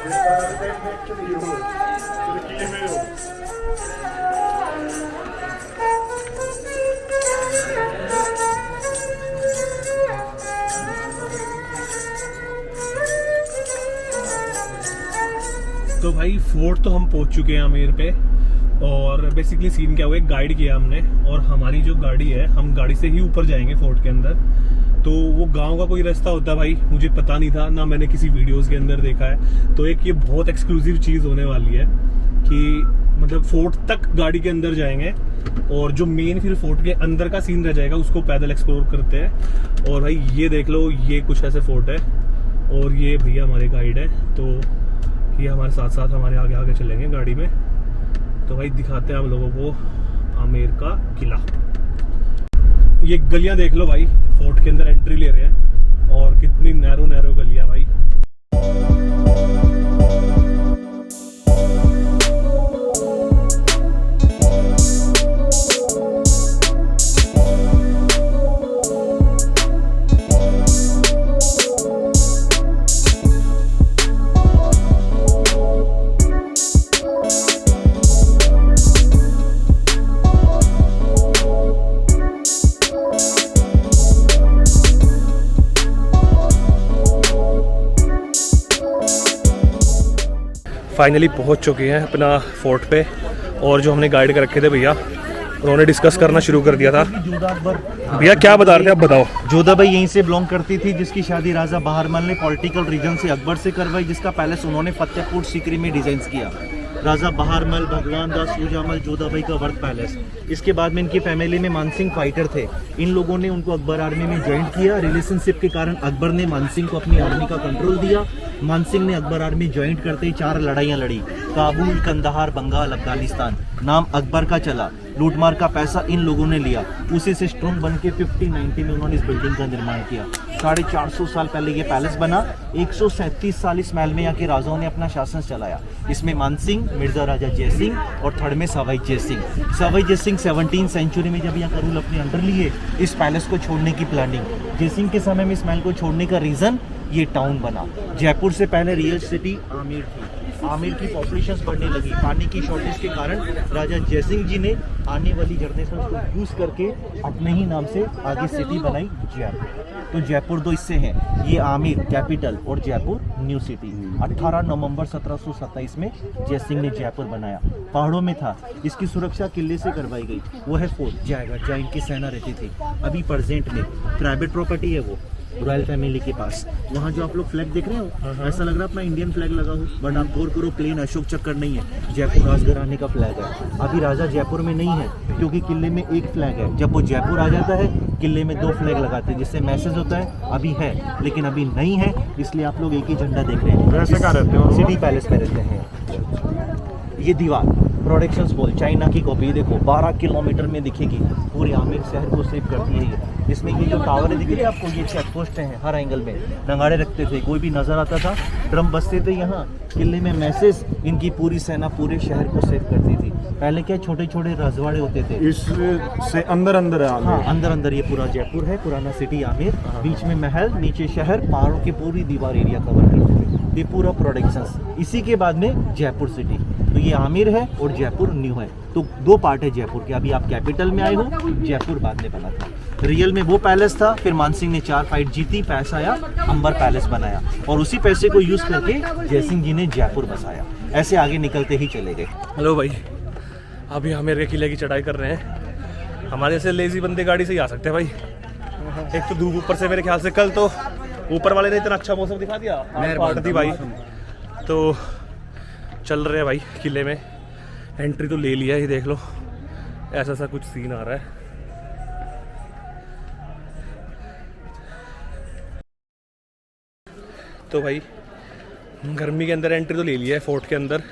तो भाई फोर्ट तो हम पहुंच चुके हैं आमेर पे। और बेसिकली सीन क्या हुआ, एक गाइड किया हमने और हमारी जो गाड़ी है, हम गाड़ी से ही ऊपर जाएंगे फोर्ट के अंदर। तो वो गांव का कोई रास्ता होता है भाई, मुझे पता नहीं था, ना मैंने किसी वीडियोस के अंदर देखा है। तो एक ये बहुत एक्सक्लूसिव चीज़ होने वाली है कि मतलब फोर्ट तक गाड़ी के अंदर जाएंगे और जो मेन फिर फोर्ट के अंदर का सीन रह जाएगा उसको पैदल एक्सप्लोर करते हैं। और भाई ये देख लो, ये कुछ ऐसे फोर्ट है और ये भैया हमारे गाइड है, तो ये हमारे साथ साथ हमारे आगे आगे चलेंगे गाड़ी में। तो भाई दिखाते हैं हम लोगों को आमेर का किला। ये गलियां देख लो भाई, फोर्ट के अंदर एंट्री ले रहे हैं और कितनी नैरो नैरो गलियां भाई। फाइनली पहुंच चुके हैं अपना फोर्ट पे। और जो हमने गाइड कर रखे थे भैया, उन्होंने डिस्कस करना शुरू कर दिया था। भैया क्या बता रहे थे, आप बताओ। जोधा भाई यहीं से बिलोंग करती थी, जिसकी शादी राजा बहारमल ने पॉलिटिकल रीजन से अकबर से करवाई, जिसका पैलेस उन्होंने फतेहपुर सीकरी में डिजाइन किया। राजा बहारमल, भगवान दास, सूजामल, जोधा भाई का वर्क पैलेस। इसके बाद में इनकी फैमिली में मानसिंह फाइटर थे। इन लोगों ने उनको अकबर आर्मी में ज्वाइन किया। रिलेशनशिप के कारण अकबर ने मानसिंह को अपनी आर्मी का कंट्रोल दिया। मानसिंह ने अकबर आर्मी ज्वाइन करते ही 4 लड़ाइयाँ लड़ी, काबुल, कंदहार, बंगाल, अफगानिस्तान। नाम अकबर का चला, लूटमार का पैसा इन लोगों ने लिया। उसी से स्ट्रॉन्ग बन के 1590 में उन्होंने इस बिल्डिंग का निर्माण किया। 450 साल पहले ये पैलेस बना। 137 साल इस महल में यहाँ के राजाओं ने अपना शासन चलाया। इसमें मानसिंह, मिर्जा राजा जयसिंह और थर्ड में सवाई जयसिंह। सवाई जयसिंह 17वीं सेंचुरी में जब यहाँ का रूल अपने अंडर लिए, इस पैलेस को छोड़ने की प्लानिंग। जयसिंह के समय में इस महल को छोड़ने का रीजन ये टाउन बना। जयपुर से पहले रियल सिटी आमेर थी। आमेर की पॉपुलेशन बढ़ने लगी। पानी की शॉर्टेज के कारण राजा जयसिंह जी ने आने वाली जनरेशन को यूज करके अपने ही नाम से आगे सिटी बनाई जयपुर। तो जयपुर दो हिस्से हैं, ये आमेर कैपिटल और जयपुर न्यू सिटी। 18 नवंबर 1727 में जयसिंह ने जयपुर बनाया। पहाड़ों में था, इसकी सुरक्षा किले से करवाई गई। वो है फोर्ट जयगढ़, जहाँ इनकी सेना रहती थी। अभी प्रेजेंट में प्राइवेट प्रॉपर्टी है वो रॉयल फैमिली के पास। वहाँ जो आप लोग फ्लैग देख रहे हो, ऐसा लग रहा है अपना इंडियन फ्लैग लगा हो, बट आप गौर करो प्लेन अशोक चक्कर नहीं है, जयपुर राजघराने का फ्लैग है। अभी राजा जयपुर में नहीं है क्योंकि किले में एक फ्लैग है। जब वो जयपुर आ जाता है, किले में 2 फ्लैग लगाते हैं, जिससे मैसेज होता है अभी है, लेकिन अभी नहीं है, इसलिए आप लोग एक ही झंडा देख रहे हैं। वैसे कहाँ रहते हो? सिटी पैलेस में रहते हैं। ये दीवार प्रोडक्शंस बॉल चाइना की कॉपी देखो, 12 किलोमीटर में दिखेगी, पूरे आमेर शहर को सेव करती है ये। इसमें ये जो टावर दिख रही है आपको, ये चेक पोस्ट हैं, हर एंगल में नगाड़े रखते थे, कोई भी नजर आता था ड्रम बजते थे यहाँ। किले में मैसेज, इनकी पूरी सेना पूरे शहर को सेव करती थी। पहले क्या छोटे छोटे रजवाड़े होते थे, इससे अंदर अंदर है। हाँ, अंदर अंदर ये पूरा जयपुर है, पुराना सिटी आमेर। बीच में महल, नीचे शहर, पहाड़ों की पूरी दीवार एरिया कवर करते थे। ये पूरा प्रोडक्शंस। इसी के बाद में जयपुर सिटी। तो ये आमेर है और जयपुर न्यू है। तो 2 पार्ट है जयपुर के। अभी आप कैपिटल में आए हो, जयपुर बाद में बना था। रियल में वो पैलेस था, फिर मानसिंह ने 4 फाइट जीती, पैसा आया, अंबर पैलेस बनाया और उसी पैसे को यूज करके जयसिंह जी ने जयपुर बसाया। ऐसे आगे निकलते ही चले गए। हेलो भाई, अभी आमेर के किले की चढ़ाई कर रहे हैं। हमारे जैसे लेजी बंदे गाड़ी से ही आ सकते हैं भाई। एक तो धूप ऊपर से, मेरे ख्याल से कल तो ऊपर वाले ने इतना अच्छा मौसम दिखा दिया, पार्ट दी भाई। तो चल रहे हैं भाई किले में। एंट्री तो ले लिया, ये देख लो, ऐसा सा कुछ सीन आ रहा है। तो भाई गर्मी के अंदर एंट्री तो ले लिया है फोर्ट के अंदर।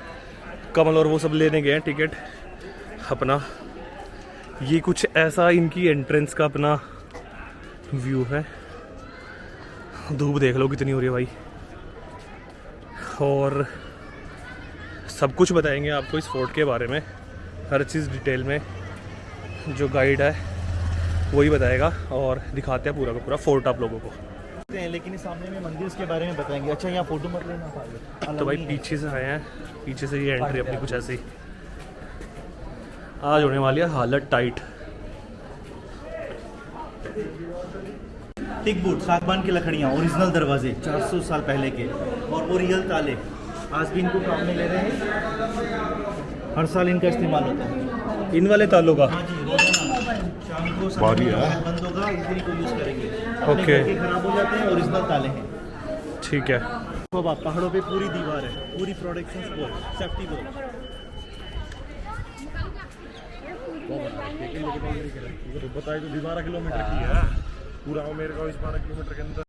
कमल और वो सब लेने गए हैं टिकट अपना। ये कुछ ऐसा इनकी एंट्रेंस का अपना व्यू है। धूप देख लो कितनी हो रही है भाई। और सब कुछ बताएंगे आपको इस फोर्ट के बारे में, हर चीज़ डिटेल में। जो गाइड है वही बताएगा और दिखाते हैं पूरा का पूरा फोर्ट आप लोगों को। लेकिन इस सामने में मंदिर के बारे में बताएंगे। अच्छा यहाँ फोटो मत लेना आगे। तो भाई पीछे से आए हैं, पीछे से ये एंट्री अपनी कुछ ऐसी। आज होने वाली है हालत टाइट। टिक बूट सागवान की लकड़ियाँ, ओरिजिनल दरवाजे 400 साल पहले के, और वो रियल ताले आज भी इनको काम में ले रहे हैं। हर साल इनका इस्तेमाल होता है। इन वाले तालों का? हाँ जी, रोजाना शाम को समय में बंद होगा, इस दिन को यूज़ करेंगे। अपने ओके। घर के खराब हो जाते हैं, ओरिजिनल ताले हैं। ठीक है। तो अब पहाड़ों पे पूरी दीवार है, पूरी प्रोटेक्शन बोल, सेफ्टी बोल। बताए तो 12 किलोमीटर की है पूरा मेरे को, इस 12 किलोमीटर के अंदर।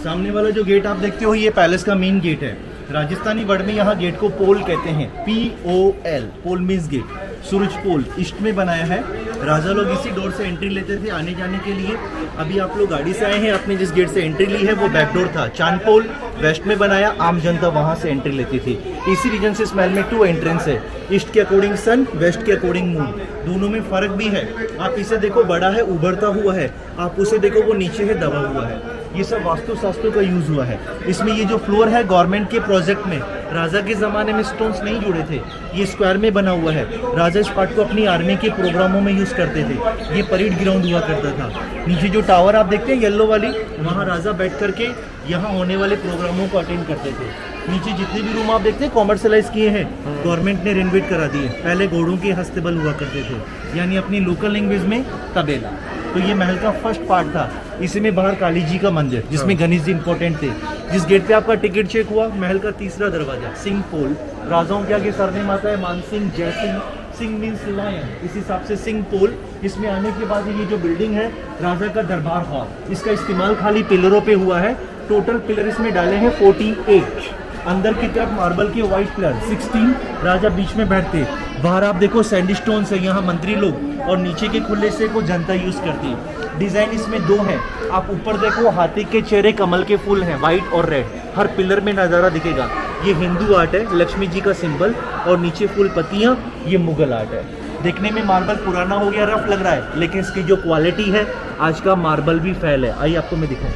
सामने वाला जो गेट आप देखते हो ये पैलेस का मेन गेट है। राजस्थानी वर्ड में यहाँ गेट को पोल कहते हैं, POL, पोल मीन्स गेट। सूरज पोल ईस्ट में बनाया है। राजा लोग इसी डोर से एंट्री लेते थे आने जाने के लिए। अभी आप लोग गाड़ी से आए हैं, आपने जिस गेट से एंट्री ली है वो बैक डोर था। चांद पोल वेस्ट में बनाया, आम जनता वहाँ से एंट्री लेती थी। इसी रीजन से इस महल में 2 एंट्रेंस है, ईस्ट के अकॉर्डिंग सन, वेस्ट के अकॉर्डिंग मून। दोनों में फर्क भी है। आप इसे देखो बड़ा है, उभरता हुआ है, आप उसे देखो वो नीचे है, दबा हुआ है। ये सब वास्तु शास्त्रों का यूज हुआ है। इसमें ये जो फ्लोर है गवर्नमेंट के प्रोजेक्ट में, राजा के ज़माने में स्टोन्स नहीं जुड़े थे, ये स्क्वायर में बना हुआ है। राजा इस पार्ट को अपनी आर्मी के प्रोग्रामों में यूज़ करते थे। ये परेड ग्राउंड हुआ करता था। नीचे जो टावर आप देखते हैं येलो वाली, वहाँ राजा बैठ करके यहाँ होने वाले प्रोग्रामों को अटेंड करते थे। नीचे जितने भी रूम आप देखते हैं कॉमर्शलाइज किए हैं, गवर्नमेंट ने रेनोवेट करा दिए। पहले घोड़ों के हस्तबल हुआ करते थे, यानी अपनी लोकल लैंग्वेज में तबेला। तो ये महल का फर्स्ट पार्ट था। इसी में बाहर काली जी का मंदिर, जिसमें गणेश जी इंपॉर्टेंट थे। जिस गेट पे आपका टिकट चेक हुआ, महल का तीसरा दरवाजा, सिंह पोल। राजाओं के आगे सरनेम आता है मान सिंह, जय सिंह। सिंह मीन्स लायन, इस हिसाब से सिंह पोल। इसमें आने के बाद ये जो बिल्डिंग है राजा का दरबार हॉल, इसका इस्तेमाल खाली पिलरों पे हुआ है। टोटल पिलर इसमें डाले हैं 48। अंदर की तरफ मार्बल के व्हाइट पिलर 16, राजा बीच में बैठते। बाहर आप देखो सैंडस्टोन है, यहाँ मंत्री लोग, और नीचे के खुले से को जनता यूज करती है। डिजाइन इसमें 2 है। आप ऊपर देखो हाथी के चेहरे, कमल के फूल हैं, व्हाइट और रेड। हर पिलर में नज़ारा दिखेगा। ये हिंदू आर्ट है, लक्ष्मी जी का सिंबल, और नीचे फूल पत्तियाँ, ये मुगल आर्ट है। देखने में मार्बल पुराना हो गया, रफ लग रहा है, लेकिन इसकी जो क्वालिटी है आज का मार्बल भी फेल है। आइए आपको मैं दिखाऊँ,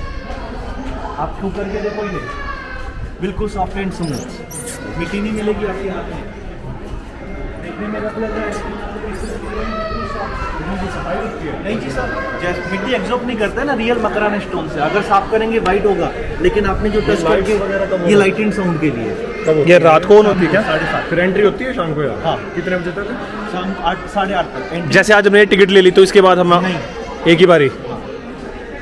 आप छू करके देखो, ये बिल्कुल सॉफ्ट एंड स्मूथ, मिट्टी नहीं मिलेगी आपके हाथ में। देखने में रफ लग रहा है, नहीं जी सर, जैसे मिट्टी एब्जॉर्ब नहीं करता है ना रियल मकराना स्टोन से। अगर साफ करेंगे वाइट होगा, लेकिन आपने जो टच करके, ये लाइट एंड साउंड के लिए। ये रात को होती है क्या? 7:30। फिर एंट्री होती है शाम को यार? हाँ। कितने बजे तक? शाम 8 साढ़े 8 तक एंट्री। जैसे आज हमने टिकट ले ली तो इसके बाद हम नहीं, एक ही बारी?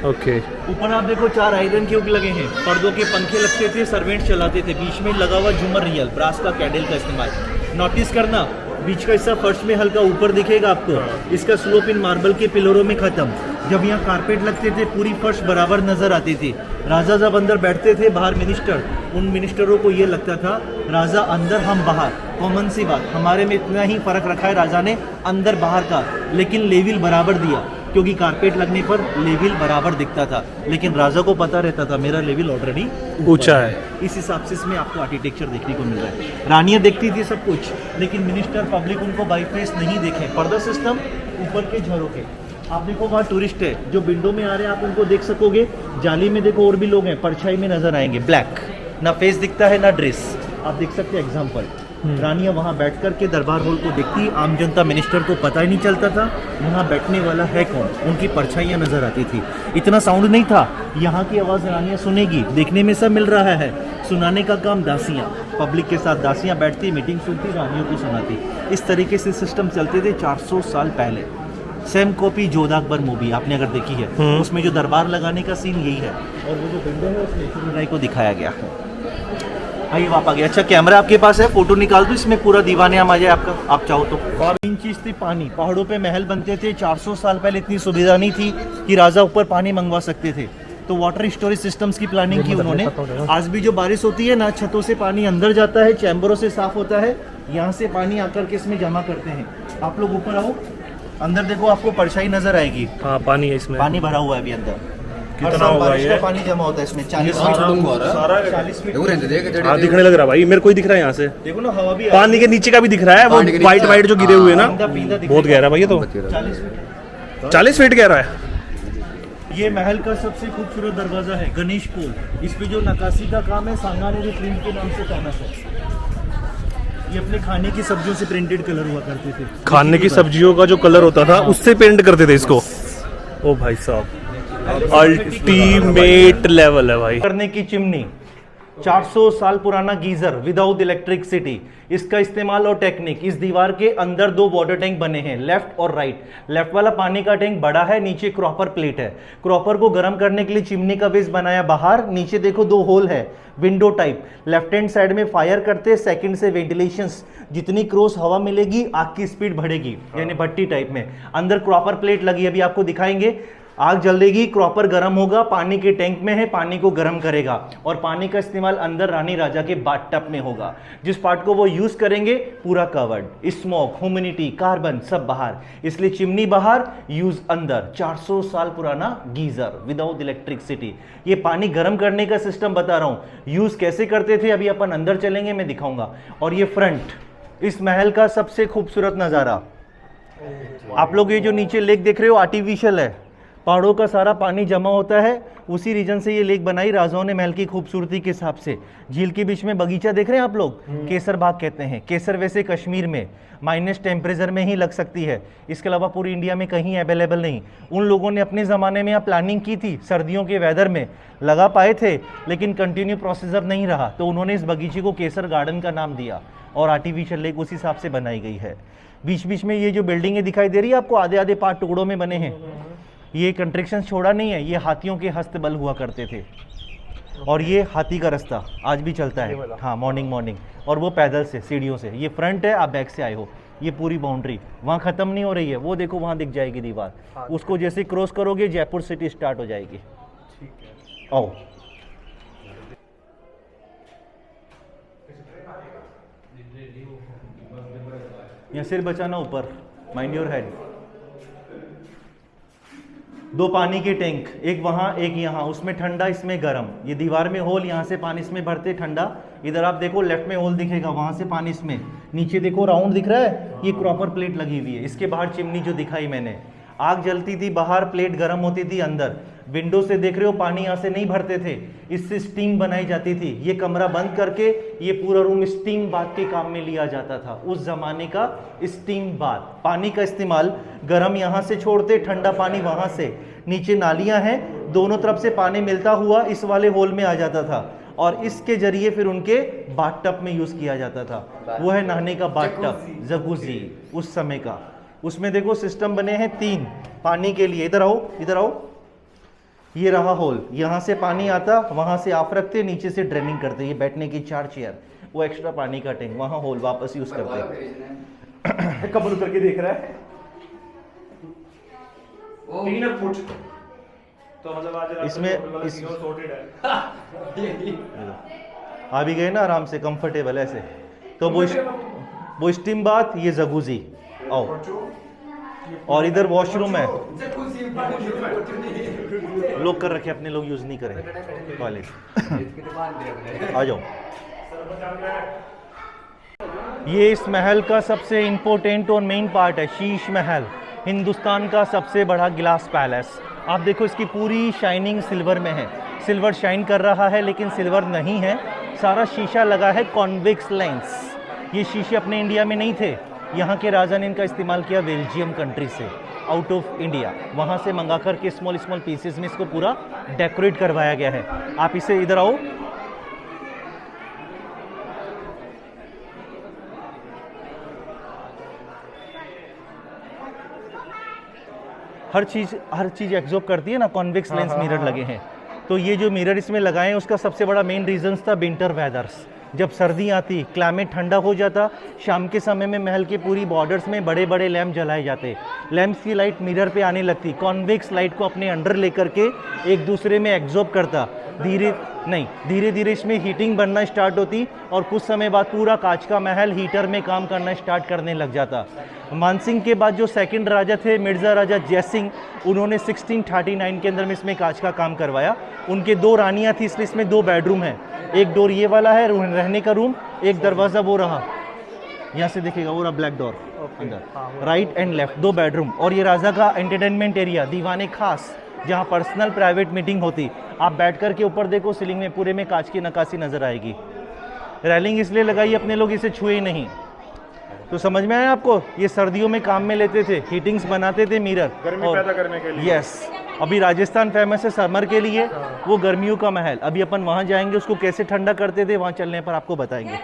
ओके। ऊपर आप देखो 4 आयरन क्यूब लगे हैं, पर्दों के पंखे लगते थे, सर्वेंट चलाते थे। बीच में लगा हुआ झूमर रियल ब्रास का कैडल का इस्तेमाल। नोटिस करना, बीच का हिस्सा फर्श में हल्का ऊपर दिखेगा आपको। इसका स्लोप इन मार्बल के पिलरों में खत्म। जब यहाँ कारपेट लगते थे पूरी फर्श बराबर नजर आती थी। राजा जब अंदर बैठते थे, बाहर मिनिस्टर, उन मिनिस्टरों को ये लगता था राजा अंदर हम बाहर। कॉमन सी बात, हमारे में इतना ही फर्क रखा है राजा ने अंदर बाहर का, लेकिन लेवल बराबर दिया, क्योंकि कारपेट लगने पर लेवल बराबर दिखता था। लेकिन राजा को पता रहता था मेरा लेवल ऑलरेडी ऊंचा है। इस हिसाब से इसमें आपको आर्किटेक्चर देखने को मिल रहा है। रानियां देखती थी सब कुछ, लेकिन मिनिस्टर पब्लिक उनको बाई फेस नहीं देखे। पर्दा सिस्टम ऊपर के झरोके। आप देखो वहाँ टूरिस्ट है जो विंडो में आ रहे हैं, आप उनको देख सकोगे। जाली में देखो और भी लोग हैं, परछाई में नजर आएंगे। ब्लैक, ना फेस दिखता है ना ड्रेस, आप देख सकते हैं। एग्जाम्पल, रानियां वहाँ बैठ कर के दरबार हॉल को देखती, आम जनता मिनिस्टर को पता ही नहीं चलता था वहाँ बैठने वाला है कौन। उनकी परछाइयाँ नजर आती थी। इतना साउंड नहीं था। यहाँ की आवाज़ रानियां सुनेगी, देखने में सब मिल रहा है। सुनाने का काम दासियाँ, पब्लिक के साथ दासियाँ बैठती, मीटिंग सुनती, रानियों को सुनाती। इस तरीके से सिस्टम चलते थे 400 साल पहले। Same copy Jodha Akbar movie आपने अगर देखी है, उसमें जो दरबार लगाने का सीन यही है। और वो जो विंडो है उसमें राय को दिखाया गया है। आइए वापस आ गया। अच्छा कैमरा आपके पास है, फोटो निकाल दो, इसमें पूरा दीवाने आ जाए आपका, आप चाहो तो। और मेन चीज थी पानी। पहाड़ों पे महल बनते थे, 400 साल पहले इतनी सुविधा नहीं थी कि राजा ऊपर पानी मंगवा सकते थे, तो वाटर स्टोरेज सिस्टम्स की प्लानिंग की उन्होंने। आज भी जो बारिश होती है ना, छतों से पानी अंदर जाता है, चैम्बरों से साफ होता है, यहाँ से पानी आकर के इसमें जमा करते हैं। आप लोग ऊपर आओ, अंदर देखो, आपको परछाई नजर आएगी। हाँ, पानी है इसमें, पानी भरा हुआ है अभी अंदर। कितना होगा ये? पानी जमा होता है इसमें 40 फीट। हाँ, दिखने लग रहा भाई, मेरे को ही दिख रहा है यहाँ से। देखो ना, हवा भी पानी के नीचे का भी दिख रहा है, वो वाइट वाइट जो गिरे हुए हैं ना, बहुत गहरा भाई ये तो। 40 फीट गहरा है। ये महल का सबसे खूबसूरत दरवाजा है, गणेश पोल। इस पे जो नक्काशी का काम है सांगानेरी प्रिंट के नाम से फेमस है। ये अपने खाने की सब्जियों से प्रिंटेड कलर हुआ करते थे। खाने की सब्जियों का जो कलर होता था उससे पेंट करते थे इसको। ओ भाई साहब, अल्टीमेट लेवल है भाई। करने की चिमनी, 400 साल पुराना गीजर विदाउट इलेक्ट्रिसिटी, इसका इस्तेमाल और टेक्निक। इस दीवार के अंदर 2 वाटर टैंक बने हैं, लेफ्ट और राइट। लेफ्ट वाला पानी का टैंक बड़ा है, नीचे क्रॉपर प्लेट है। क्रॉपर को गर्म करने के लिए चिमनी का बेस बनाया बाहर। नीचे देखो 2 होल है, window type. Left hand side में फायर करते, सेकंड से वेंटिलेशन। जितनी क्रॉस हवा मिलेगी आग की स्पीड बढ़ेगी, यानी भट्टी टाइप में। अंदर क्रॉपर प्लेट लगी, अभी आपको दिखाएंगे। आग जलेगी, क्रॉपर गर्म होगा, पानी के टैंक में है, पानी को गर्म करेगा। और पानी का इस्तेमाल अंदर रानी राजा के बाथटब में होगा। जिस पार्ट को वो यूज करेंगे पूरा कवर्ड, स्मोक, ह्यूमिडिटी, कार्बन सब बाहर, इसलिए चिमनी बाहर, यूज अंदर। 400 साल पुराना गीजर विदाउट इलेक्ट्रिसिटी। ये पानी गर्म करने का सिस्टम बता रहा हूं, यूज कैसे करते थे अभी अपन अंदर चलेंगे, मैं दिखाऊंगा। और ये फ्रंट, इस महल का सबसे खूबसूरत नजारा। आप लोग ये जो नीचे लेक देख रहे हो आर्टिफिशियल है, पहाड़ों का सारा पानी जमा होता है, उसी रीजन से ये लेक बनाई राजाओं ने महल की खूबसूरती के हिसाब से। झील के बीच में बगीचा देख रहे हैं आप लोग, केसर बाग कहते हैं। केसर वैसे कश्मीर में माइनस टेम्परेचर में ही लग सकती है, इसके अलावा पूरी इंडिया में कहीं अवेलेबल नहीं। उन लोगों ने अपने ज़माने में यहाँ प्लानिंग की थी, सर्दियों के वेदर में लगा पाए थे, लेकिन कंटिन्यू प्रोसीजर नहीं रहा, तो उन्होंने इस बगीचे को केसर गार्डन का नाम दिया और आर्टिफिशियल लेक उस हिसाब से बनाई गई है। बीच बीच में ये जो बिल्डिंगें दिखाई दे रही है आपको, आधे आधे पार्ट टुकड़ों में बने हैं। ये कंस्ट्रक्शन छोड़ा नहीं है, ये हाथियों के हस्तबल हुआ करते थे। और ये हाथी का रास्ता आज भी चलता है, हाँ, मॉर्निंग। और वो पैदल से, सीढ़ियों से। ये फ्रंट है, आप बैक से आए हो। ये पूरी बाउंड्री वहाँ ख़त्म नहीं हो रही है, वो देखो वहाँ दिख जाएगी दीवार। उसको जैसे क्रॉस करोगे जयपुर सिटी स्टार्ट हो जाएगी। आओ, यहाँ सिर बचाना ऊपर, माइंड योर हेड। 2 पानी के टैंक, एक वहाँ एक यहाँ, उसमें ठंडा इसमें गर्म। ये दीवार में होल, यहाँ से पानी इसमें भरते ठंडा। इधर आप देखो लेफ्ट में होल दिखेगा, वहाँ से पानी इसमें। नीचे देखो राउंड दिख रहा है, ये क्रॉपर प्लेट लगी हुई है। इसके बाहर चिमनी जो दिखाई मैंने, आग जलती थी बाहर, प्लेट गर्म होती थी अंदर। विंडो से देख रहे हो पानी यहाँ से नहीं भरते थे, इससे स्टीम बनाई जाती थी। ये कमरा बंद करके ये पूरा रूम स्टीम बाथ के काम में लिया जाता था। उस जमाने का स्टीम बाथ, पानी का इस्तेमाल गर्म यहाँ से छोड़ते, ठंडा पानी वहाँ से। नीचे नालियाँ हैं, दोनों तरफ से पानी मिलता हुआ इस वाले होल में आ जाता था, और इसके जरिए फिर उनके बाथटब में यूज किया जाता था। वो है नहाने का बाथटब, जकूजी उस समय का। उसमें देखो सिस्टम बने हैं 3 पानी के लिए। इधर आओ, इधर आओ। ये रहा होल, यहाँ से पानी आता, वहाँ से आप रखते, नीचे से ड्रेनिंग करते। ये बैठने की 4 चेयर, वो एक्स्ट्रा पानी का टैंक, वहाँ होल वापस यूज करते। कबल करके देख रहा है, 3 फुट तो मतलब आज इसमें आ भी गए ना आराम से, कंफर्टेबल ऐसे। तो वो स्टीम बाथ, ये जकूजी। आओ, और इधर वॉशरूम है, लोग कर रखे, अपने लोग यूज नहीं करें टॉयलेट। आ जाओ। ये इस महल का सबसे इंपॉर्टेंट और मेन पार्ट है, शीश महल, हिंदुस्तान का सबसे बड़ा ग्लास पैलेस। आप देखो इसकी पूरी शाइनिंग सिल्वर में है। सिल्वर शाइन कर रहा है लेकिन सिल्वर नहीं है, सारा शीशा लगा है, कॉन्वेक्स लेंस। ये शीशे अपने इंडिया में नहीं थे, यहाँ के राजा ने इनका इस्तेमाल किया बेल्जियम कंट्री से, आउट ऑफ इंडिया, वहाँ से मंगा कर के स्मॉल पीसेस में इसको पूरा डेकोरेट करवाया गया है। आप इसे, इधर आओ, हर चीज़ एब्जॉर्ब करती है ना, कॉन्वेक्स लेंस मिरर लगे हैं। तो ये जो मिरर इसमें लगाए हैं उसका सबसे बड़ा मेन रीजन था विंटर वेदर्स। जब सर्दी आती, क्लाइमेट ठंडा हो जाता, शाम के समय में महल के पूरी बॉर्डर्स में बड़े बड़े लैंप जलाए जाते। लैंप्स की लाइट मिरर पे आने लगती, कॉन्वेक्स लाइट को अपने अंडर लेकर के एक दूसरे में एब्जॉर्ब करता। धीरे धीरे इसमें हीटिंग बनना स्टार्ट होती और कुछ समय बाद पूरा कांच का महल हीटर में काम करना स्टार्ट करने लग जाता। मानसिंह के बाद जो सेकंड राजा थे, मिर्ज़ा राजा जयसिंह, उन्होंने 1639 के अंदर में इसमें कांच का काम करवाया। उनके 2 रानियां थी, इसलिए इसमें 2 बेडरूम है। एक डोर ये वाला है रहने का रूम, एक दरवाज़ा वो रहा, यहाँ से दिखेगा वो रहा ब्लैक डोर अंदर, राइट एंड लेफ्ट 2 बेडरूम। और ये राजा का एंटरटेनमेंट एरिया, दीवाने खास जहाँ पर्सनल प्राइवेट मीटिंग होती। आप बैठ कर के ऊपर देखो, सीलिंग में पूरे में कांच की नक्काशी नज़र आएगी। रेलिंग इसलिए लगाई अपने लोग इसे छुए ही नहीं। तो समझ में आया आपको? ये सर्दियों में काम में लेते थे, हीटिंग्स बनाते थे, मिरर गर्मी पैदा करने के लिए। यस। अभी राजस्थान फेमस है समर के लिए, वो गर्मियों का महल। अभी अपन वहाँ जाएंगे, उसको कैसे ठंडा करते थे वहाँ चलने पर आपको बताएंगे।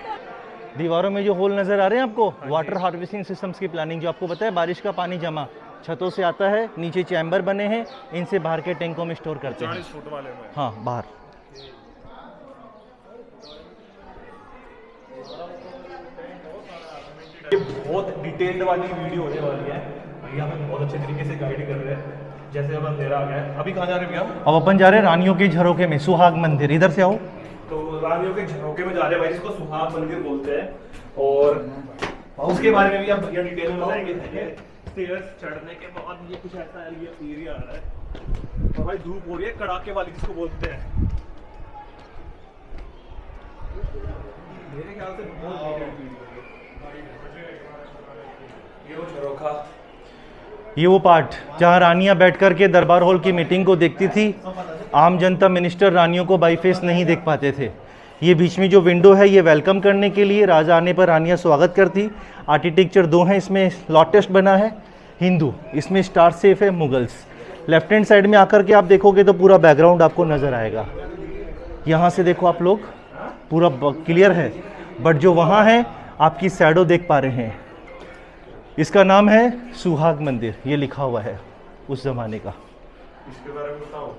दीवारों में जो होल नज़र आ रहे हैं आपको, वाटर हार्वेस्टिंग सिस्टम्स की प्लानिंग, जो आपको बताया बारिश का पानी जमा छतों से आता है, नीचे चैम्बर बने हैं, इनसे बाहर के टैंकों में स्टोर करते हैं। 40 फुट वाले में। हाँ, बाहर। ये बहुत डिटेल्ड वाली वीडियो होने वाली है। भैया हमें बहुत अच्छे तरीके से गाइड कर रहे हैं। जैसे अब अंधेरा आ गया है, अभी कहाँ जा रहे हैं भैया? अब अपन जा रहे हैं रानियों के झरोखे में, सुहाग मंदिर। इधर से आओ। तो रानियों के झरोखे में जा रहे हैं भाई, जिसको सुहाग मंदिर बोलते हैं। और उसके बारे में भी आप भैया डिटेल में बताएंगे। स्टेयर्स चढ़ने के बाद ये कुछ ऐसा एरिया आ रहा है, और भाई धूप हो रही है कड़ाके वाली, जिसको बोलते हैं। मेरे ख्याल से बहुत डिटेल्ड वीडियो है। ये वो झरोखा, ये वो पार्ट जहाँ रानियाँ बैठ कर के दरबार हॉल की मीटिंग को देखती थी। आम जनता, मिनिस्टर रानियों को बाई फेस नहीं देख पाते थे। ये बीच में जो विंडो है, ये वेलकम करने के लिए, राजा आने पर रानियाँ स्वागत करती। आर्किटेक्चर दो हैं इसमें, लॉटेस्ट बना है हिंदू, इसमें स्टार सेफ है मुगल्स। लेफ्ट हैंड साइड में आकर के आप देखोगे तो पूरा बैकग्राउंड आपको नज़र आएगा। यहाँ से देखो आप लोग, पूरा क्लियर है, बट जो वहाँ है आपकी शैडो देख पा रहे हैं। इसका नाम है सुहाग मंदिर, ये लिखा हुआ है उस ज़माने का। इसके बारे में बताओ।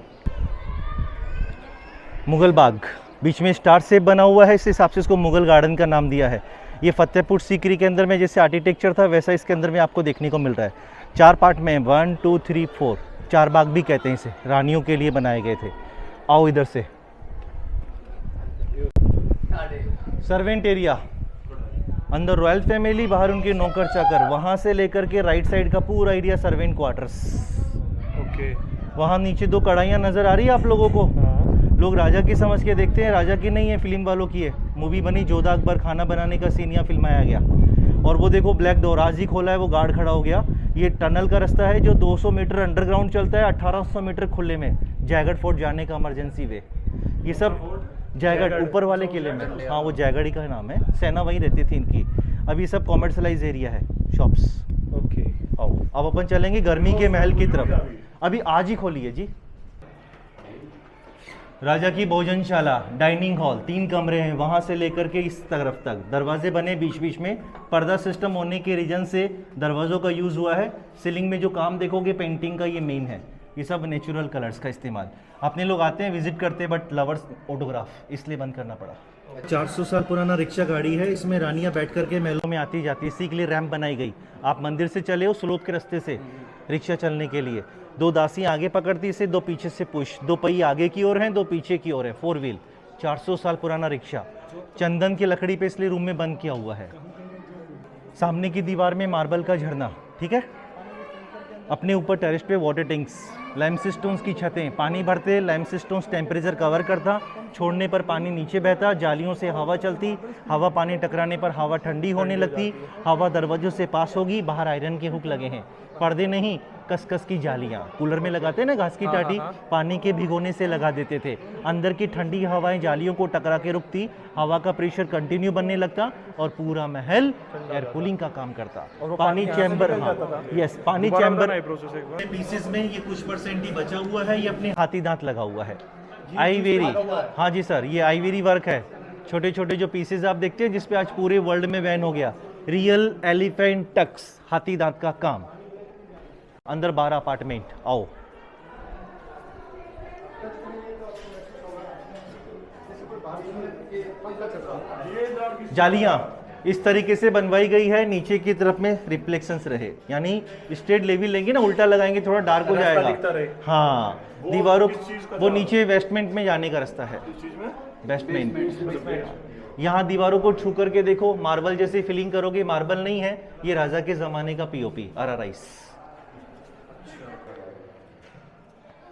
मुगल बाग बीच में स्टार शेप बना हुआ है, इस हिसाब से इसको मुगल गार्डन का नाम दिया है। ये फतेहपुर सीकरी के अंदर में जैसे आर्किटेक्चर था, वैसा इसके अंदर में आपको देखने को मिल रहा है। 4 पार्ट में, 1 2 3 4, 4 बाग भी कहते हैं इसे, रानियों के लिए बनाए गए थे। आओ इधर से। सर्वेंट एरिया, अंदर रॉयल फैमिली, बाहर उनके नौकर चाकर। वहाँ से लेकर के राइट साइड का पूरा एरिया सर्वेंट क्वार्टर्स। ओके। वहाँ नीचे 2 कढ़ाइयाँ नज़र आ रही है आप लोगों को। लोग राजा की समझ के देखते हैं, राजा की नहीं है, फिल्म वालों की है। मूवी बनी जोधा अकबर, खाना बनाने का सीन यहाँ फिल्माया गया। और वो देखो ब्लैक डोर आज ही खोला है, वो गार्ड खड़ा हो गया। ये टनल का रास्ता है जो 200 मीटर अंडरग्राउंड चलता है, 1800 मीटर खुले में, जयगढ़ फोर्ट जाने का इमरजेंसी वे। ये सब जयगढ़ ऊपर वाले किले में, हाँ वो जयगढ़ ही का नाम है, सेना वहीं रहती थी इनकी। अभी सब कॉमर्शलाइज एरिया है, शॉप्स। ओके। आओ अब अपन चलेंगे गर्मी के महल की तरफ। अभी आज ही खोली है जी। राजा की भोजनशाला, डाइनिंग हॉल, 3 कमरे हैं, वहाँ से लेकर के इस तरफ तक। दरवाजे बने बीच बीच में, पर्दा सिस्टम होने के रीजन से दरवाज़ों का यूज़ हुआ है। सीलिंग में जो काम देखोगे पेंटिंग का, ये मेन है। ये सब नेचुरल कलर्स का इस्तेमाल। अपने लोग आते हैं, विजिट करते हैं, बट लवर्स फोटोग्राफ, इसलिए बंद करना पड़ा। 400 साल पुराना रिक्शा गाड़ी है, इसमें रानियाँ बैठ करके महलों में आती जाती, इसी के लिए रैंप बनाई गई। आप मंदिर से चले हो स्लोप के रास्ते से रिक्शा चलने के लिए। 2 दासी आगे पकड़ती इसे, 2 पीछे से पुश। 2 पहिए आगे की ओर हैं, 2 पीछे की ओर है, 4 व्हील। 400 साल पुराना रिक्शा, चंदन की लकड़ी पे इसलिए रूम में बंद किया हुआ है। सामने की दीवार में मार्बल का झरना, ठीक है। अपने ऊपर टेरेस पे वाटर टैंक्स, लाइमस्टोन्स की छतें, पानी भरते, लाइमस्टोन्स टेम्परेचर कवर करता, छोड़ने पर पानी नीचे बहता, जालियों से हवा चलती, हवा पानी टकराने पर हवा ठंडी होने लगती, हवा दरवाजों से पास होगी। बाहर आयरन के हुक लगे हैं, पर्दे नहीं, कसकस की जालियाँ। कूलर में लगाते हैं ना घास की टाटी, पानी के भिगोने से लगा देते थे। अंदर की ठंडी हवाएं जालियों को टकरा के रुकती, हवा का प्रेशर कंटिन्यू बनने लगता और पूरा महल एयर कूलिंग का काम करता। पानी चैम्बर, यस पानी चैम्बर पीसेस में ये कुछ परसेंट ही बचा हुआ है। ये अपने हाथी दांत लगा हुआ है, आईवेरी। हाँ जी सर, ये आईवेरी वर्क है। छोटे छोटे जो पीसेस आप देखते हैं, जिसपे आज पूरे वर्ल्ड में बैन हो गया, रियल एलिफेंट टक्स, हाथी दांत का काम। अंदर 12 अपार्टमेंट। आओ जालियां इस तरीके से बनवाई गई है, नीचे की तरफ में रिफ्लेक्शंस रहे, यानी स्ट्रेट लेवल लेंगे ना, उल्टा लगाएंगे थोड़ा डार्क हो जाएगा। हाँ, दीवारों वो नीचे वेस्टमेंट में जाने का रास्ता है, वेस्टमेंट। यहाँ दीवारों को छू करके देखो, मार्बल जैसे फीलिंग करोगे, मार्बल नहीं है, ये राजा के जमाने का पीओपी आराराइस।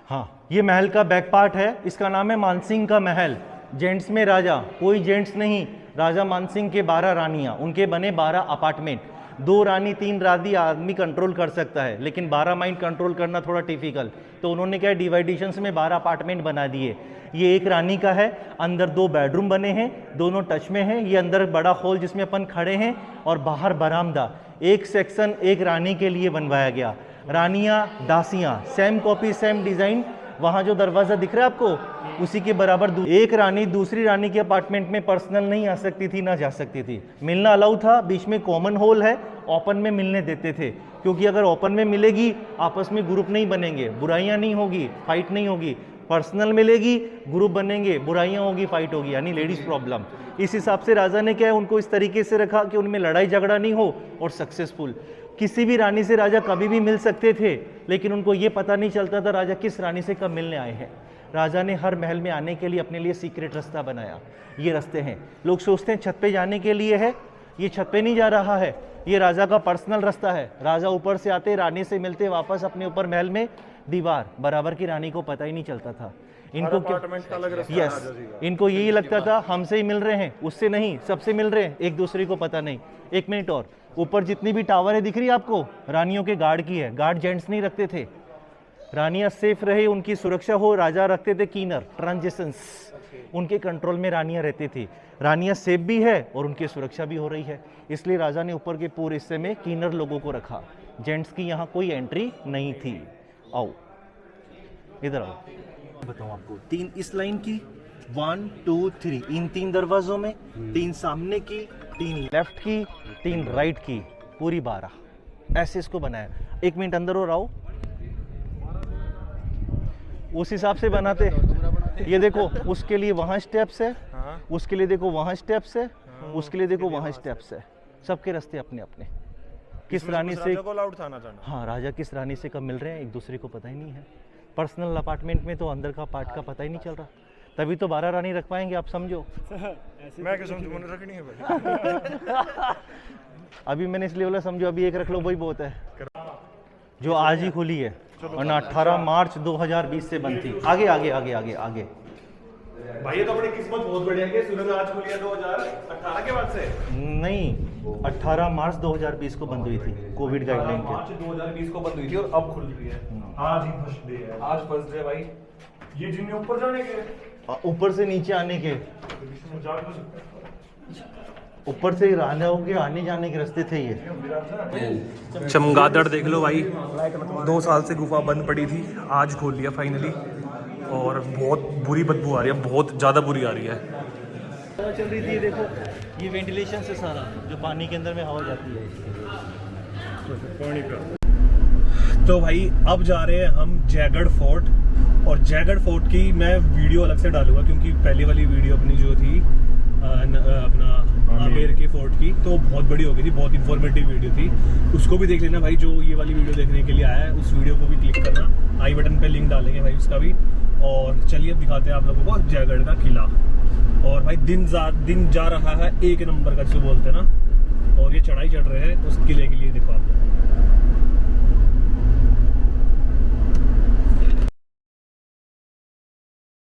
हाँ, ये महल का बैक पार्ट है, इसका नाम है मानसिंह का महल। जेंट्स में राजा, कोई जेंट्स नहीं, राजा मानसिंह के 12 रानियां, उनके बने 12 अपार्टमेंट। 2 रानी 3 रानी आदमी कंट्रोल कर सकता है, लेकिन 12 माइंड कंट्रोल करना थोड़ा डिफिकल्ट। तो उन्होंने क्या डिवाइडेशंस में 12 अपार्टमेंट बना दिए। ये एक रानी का है, अंदर 2 बेडरूम बने हैं, दोनों टच में हैं। ये अंदर बड़ा हॉल जिसमें अपन खड़े हैं और बाहर बरामदा। एक सेक्शन एक रानी के लिए बनवाया गया। रानियाँ दासियाँ सेम कॉपी सेम डिज़ाइन। वहाँ जो दरवाज़ा दिख रहा है आपको उसी के बराबर एक रानी दूसरी रानी के अपार्टमेंट में पर्सनल नहीं आ सकती थी, ना जा सकती थी। मिलना अलाउ था, बीच में कॉमन हॉल है, ओपन में मिलने देते थे, क्योंकि अगर ओपन में मिलेगी आपस में ग्रुप नहीं बनेंगे, बुराइयां नहीं होगी, फाइट नहीं होगी। पर्सनल मिलेगी, ग्रुप बनेंगे, बुराइयां होगी, फाइट होगी, यानी लेडीज़ प्रॉब्लम। इस हिसाब से राजा ने क्या है उनको इस तरीके से रखा कि उनमें लड़ाई झगड़ा नहीं हो और सक्सेसफुल। किसी भी रानी से राजा कभी भी मिल सकते थे, लेकिन उनको ये पता नहीं चलता था राजा किस रानी से कब मिलने आए हैं। राजा ने हर महल में आने के लिए अपने लिए सीक्रेट रास्ता बनाया। ये रास्ते हैं, लोग सोचते हैं छत पे जाने के लिए है, ये छत पे नहीं जा रहा है, ये राजा का पर्सनल रास्ता है। राजा ऊपर से आते, रानी से मिलते, वापस अपने ऊपर महल में दीवार बराबर की रानी को पता ही नहीं चलता था। इनको यस इनको यही लगता था हमसे ही मिल रहे हैं, उससे नहीं, सबसे मिल रहे हैं, एक दूसरे को पता नहीं। एक मिनट और, ऊपर जितनी भी टावर है दिख रही है आपको, रानियों के गार्ड की है। गार्ड जेंट्स नहीं रखते थे, रानियां सेफ रहे, उनकी सुरक्षा हो, राजा रखते थे कीनर ट्रांजिशंस, उनके कंट्रोल में रानियां रहती थी। रानियां सेफ भी है और उनकी सुरक्षा भी हो रही है, इसलिए राजा ने ऊपर के पूरे हिस्से में कीनर लोगों को रखा। जेंट्स की यहाँ कोई एंट्री नहीं थी। आओ इधर आओ, बताऊं आपको। 3 इस लाइन की, 1 2 3, इन 3 दरवाजों में 3 सामने की, 3 लेफ्ट की, 3 राइट की, पूरी 12 ऐसे इसको बनाया। 1 मिनट अंदर और आओ, उस हिसाब से बनाते। ये देखो उसके लिए वहाँ स्टेप्स है, उसके लिए देखो वहाँ स्टेप्स है, उसके लिए देखो वहाँ स्टेप्स है। सबके रास्ते अपने अपने। किस रानी से हाँ राजा किस रानी से कब मिल रहे हैं एक दूसरे को पता ही नहीं है। पर्सनल अपार्टमेंट में तो अंदर का पार्ट का पता ही नहीं चल रहा, तभी तो 12 रानी रख पाएंगे आप समझो। मैं क्या समझूं, मैंने रखनी है भाई। अभी मैंने इसलिए बोला समझो, अभी एक रख लो वही बहुत है, जो आज ही खुली है और 18 मार्च 2020 से बंद थी। आगे आगे आगे आगे आगे भाई ये तो अपनी किस्मत बहुत बढ़िया है, सूरज आज खुली है 2018 के बाद से। नहीं, 18 मार्च 2020 को बंद हुई थी कोविड गाइडलाइन के। मार्च 2020 को बंद हुई थी और अब खुल रही है। आज ही फर्स्ट डे है, आज फर्स्ट डे भाई। ये जिनने ऊपर जाने के, ऊपर से नीचे आने के, ऊपर से रानियों के आने जाने के रास्ते थे ये। चमगादड़ देख लो भाई, 2 साल से गुफा बंद पड़ी थी, आज खोल लिया फाइनली। और बहुत बुरी बदबू आ रही है, बहुत ज़्यादा बुरी आ रही है। चल रही थी, देखो ये वेंटिलेशन से सारा जो पानी के अंदर में हवा जाती है पानी का। तो भाई अब जा रहे हैं हम जयगढ़ फोर्ट, और जयगढ़ फोर्ट की मैं वीडियो अलग से डालूंगा, क्योंकि पहली वाली वीडियो अपनी जो थी अपना आमेर के फोर्ट की, तो बहुत बड़ी हो गई थी, बहुत इंफॉर्मेटिव वीडियो थी। उसको भी देख लेना भाई, जो ये वाली वीडियो देखने के लिए आया है उस वीडियो को भी क्लिक करना, आई बटन पे लिंक डालेंगे भाई उसका भी। और चलिए अब दिखाते हैं आप लोगों को जयगढ़ का किला। और भाई दिन जा रहा है एक नंबर का जिसे बोलते हैं ना, और ये चढ़ाई चढ़ रहे हैं उस किले